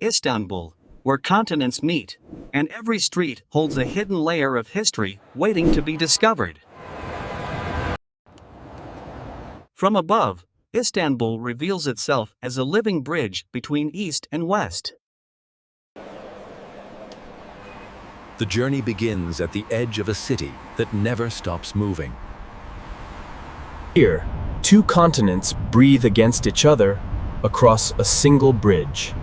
Istanbul, where continents meet, and every street holds a hidden layer of history waiting to be discovered. From above, Istanbul reveals itself as a living bridge between East and West. The journey begins at the edge of a city that never stops moving. Here, two continents breathe against each other across a single bridge.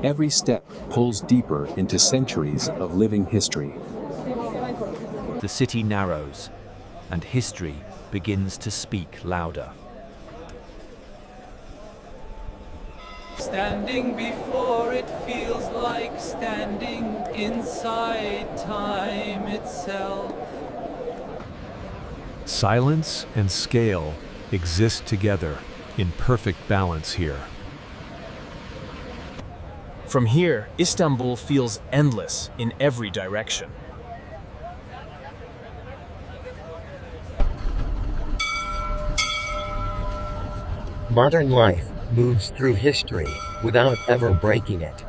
Every step pulls deeper into centuries of living history. The city narrows, and history begins to speak louder. Standing before it feels like standing inside time itself. Silence and scale exist together in perfect balance here. From here, Istanbul feels endless in every direction. Modern life moves through history without ever breaking it.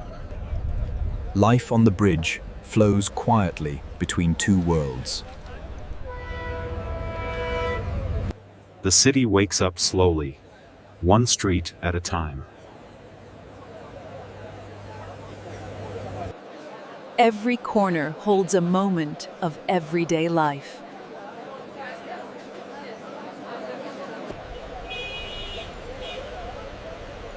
Life on the bridge flows quietly between two worlds. The city wakes up slowly, one street at a time. Every corner holds a moment of everyday life.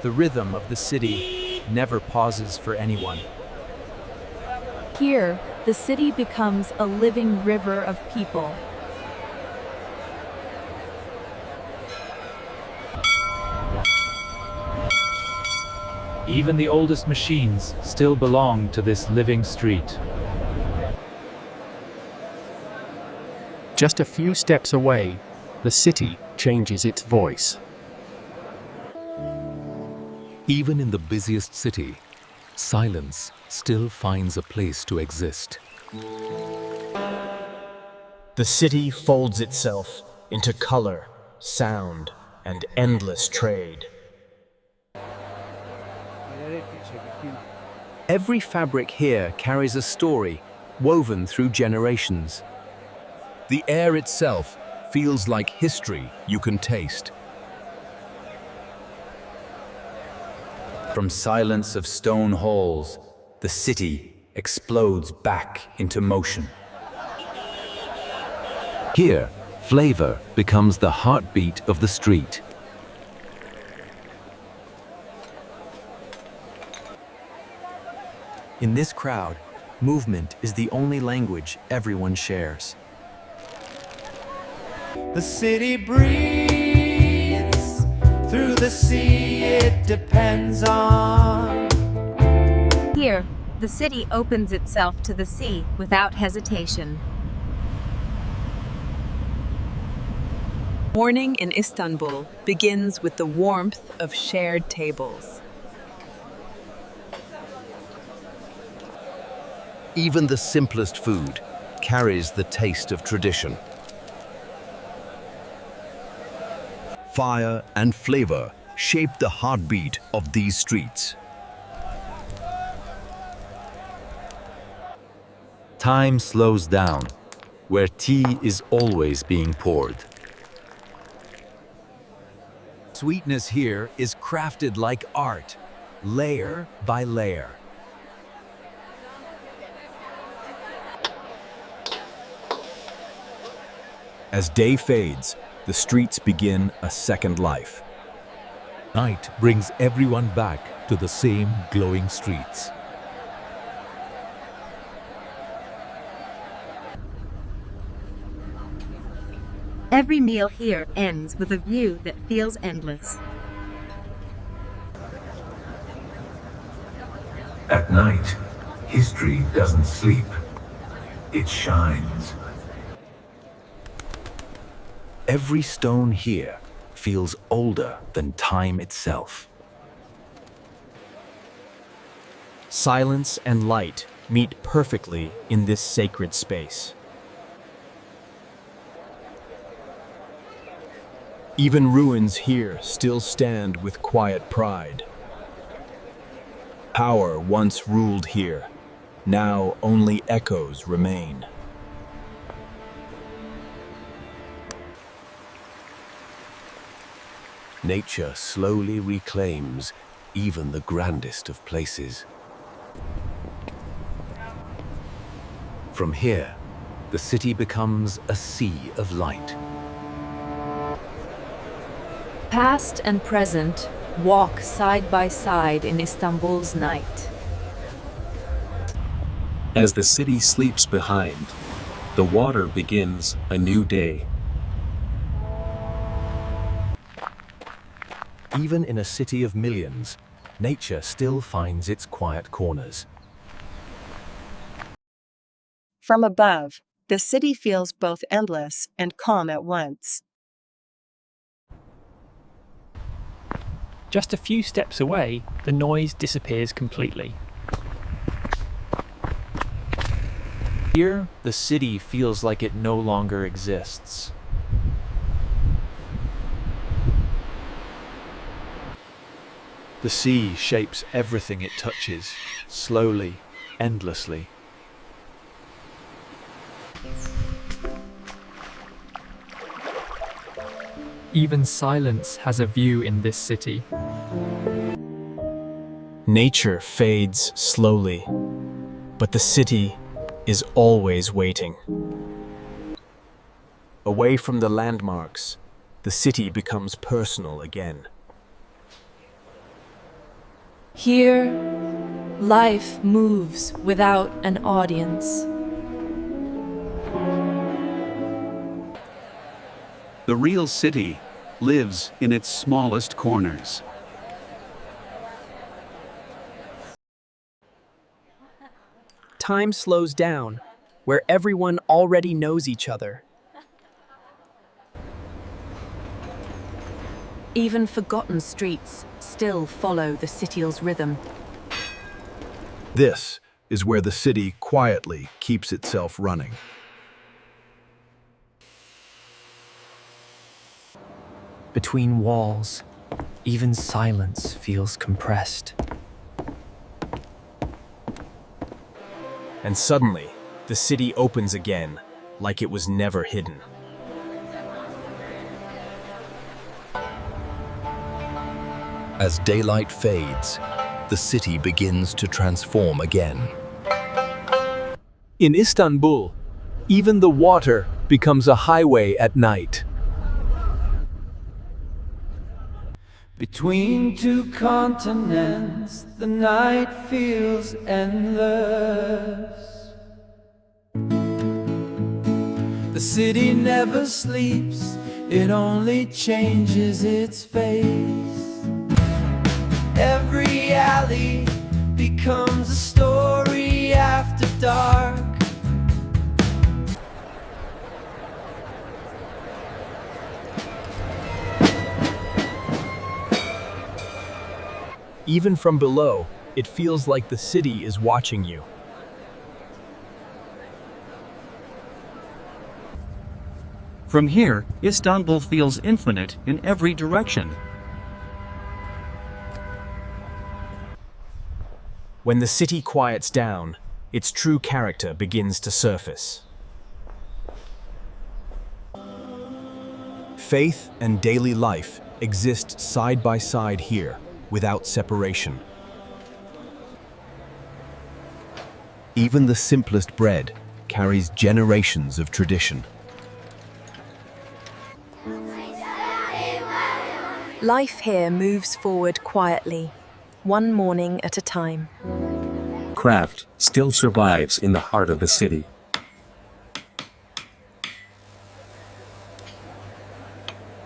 The rhythm of the city never pauses for anyone. Here, the city becomes a living river of people. Even the oldest machines still belong to this living street. Just a few steps away, the city changes its voice. Even in the busiest city, silence still finds a place to exist. The city folds itself into color, sound, and endless trade. Every fabric here carries a story woven through generations. The air itself feels like history you can taste. From silence of stone halls, the city explodes back into motion. Here, flavor becomes the heartbeat of the street. In this crowd, movement is the only language everyone shares. The city breathes through the sea it depends on. Here, the city opens itself to the sea without hesitation. Morning in Istanbul begins with the warmth of shared tables. Even the simplest food carries the taste of tradition. Fire and flavor shape the heartbeat of these streets. Time slows down, where tea is always being poured. Sweetness here is crafted like art, layer by layer. As day fades, the streets begin a second life. Night brings everyone back to the same glowing streets. Every meal here ends with a view that feels endless. At night, history doesn't sleep. It shines. Every stone here feels older than time itself. Silence and light meet perfectly in this sacred space. Even ruins here still stand with quiet pride. Power once ruled here. Now only echoes remain. Nature slowly reclaims even the grandest of places. From here, the city becomes a sea of light. Past and present walk side by side in Istanbul's night. As the city sleeps behind, the water begins a new day. Even in a city of millions, nature still finds its quiet corners. From above, the city feels both endless and calm at once. Just a few steps away, the noise disappears completely. Here, the city feels like it no longer exists. The sea shapes everything it touches, slowly, endlessly. Even silence has a view in this city. Nature fades slowly, but the city is always waiting. Away from the landmarks, the city becomes personal again. Here, life moves without an audience. The real city lives in its smallest corners. Time slows down, where everyone already knows each other. Even forgotten streets still follow the city's rhythm. This is where the city quietly keeps itself running. Between walls, even silence feels compressed. And suddenly, the city opens again, like it was never hidden. As daylight fades, the city begins to transform again. In Istanbul, even the water becomes a highway at night. Between two continents, the night feels endless. The city never sleeps, it only changes its face. Every alley becomes a story after dark. Even from below, it feels like the city is watching you. From here, Istanbul feels infinite in every direction. When the city quiets down, its true character begins to surface. Faith and daily life exist side by side here, without separation. Even the simplest bread carries generations of tradition. Life here moves forward quietly, one morning at a time. Craft still survives in the heart of the city.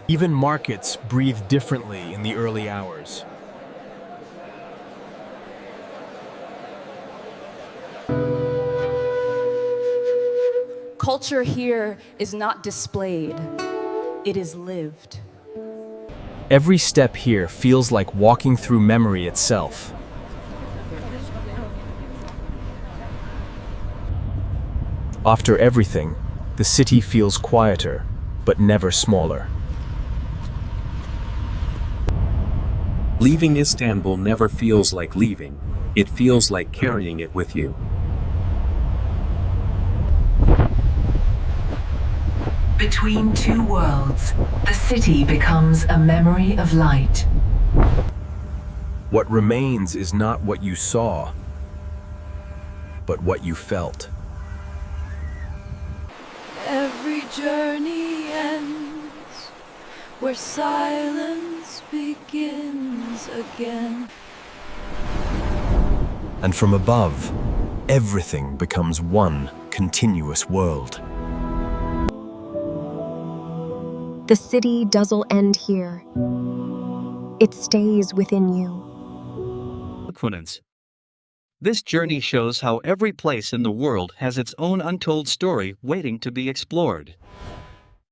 Even markets breathe differently in the early hours. Culture here is not displayed, it is lived. Every step here feels like walking through memory itself. After everything, the city feels quieter, but never smaller. Leaving Istanbul never feels like leaving, it feels like carrying it with you. Between two worlds, the city becomes a memory of light. What remains is not what you saw, but what you felt. Every journey ends where silence begins again. And from above, everything becomes one continuous world. The city doesn't end here. It stays within you. Equinance. This journey shows how every place in the world has its own untold story waiting to be explored.